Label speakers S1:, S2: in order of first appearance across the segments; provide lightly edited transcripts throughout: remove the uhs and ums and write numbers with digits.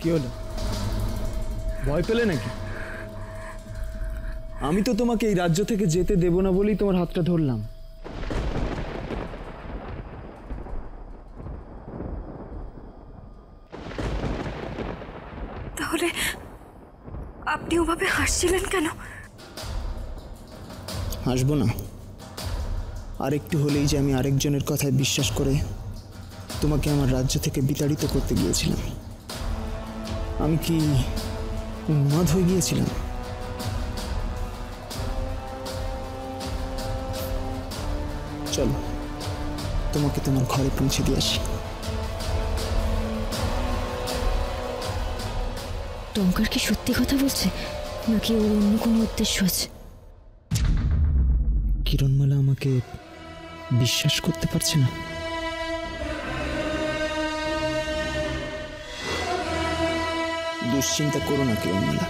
S1: কি হলো, ভয় পেলে নাকি? আমি তো তোমাকে এই রাজ্য থেকে যেতে দেব না বলেই তোমার হাতটা ধরলাম।
S2: তাহলে আপনি ওভাবে হাসছিলেন কেন?
S1: হাসবো না? আরেকটু হলেই যে আমি আরেকজনের কথায় বিশ্বাস করে তোমাকে আমার রাজ্য থেকে বিতাড়িত করতে গিয়েছিলাম। আমি কি উন্মাদ হয়ে গিয়েছিলাম? চলো তোমাকে তোমার ঘরে পৌঁছে দিয়ে আসি।
S3: টঙ্কার কি সত্যি কথা বলছে নাকি ওর অন্য কোনো উদ্দেশ্য আছে?
S1: কিরণমালা আমাকে বিশ্বাস করতে পারছে না। দুশ্চিন্তা করো না কিরণমালা,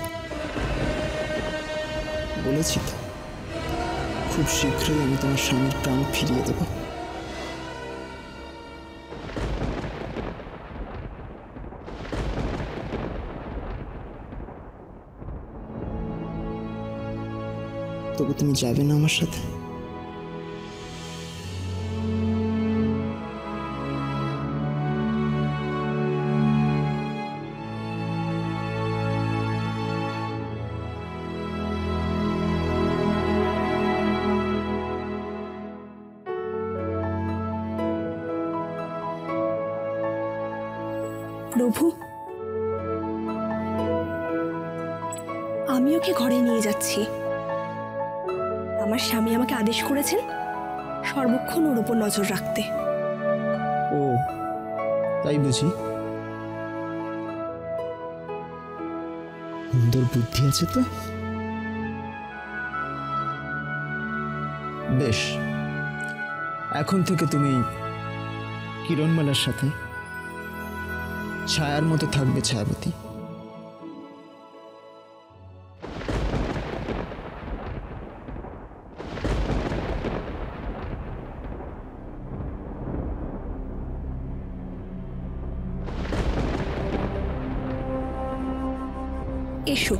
S1: বলেছি তো খুব শীঘ্রই আমি তোমার স্বামীর প্রাণ ফিরিয়ে দেব। তবু তুমি যাবে না আমার সাথে?
S2: প্রভু, আমি ওকে ঘরে নিয়ে যাচ্ছি। আমার স্বামী আমাকে আদেশ করেছেন সর্বক্ষণ ওর উপর নজর রাখতে।
S1: ও তাই বুঝি? সুন্দর বুদ্ধি আছে তো। বেশ, এখন থেকে তুমি কিরণমালার সাথে ছায়ার মতো থাকবে ছায়াবতী।
S2: এসো।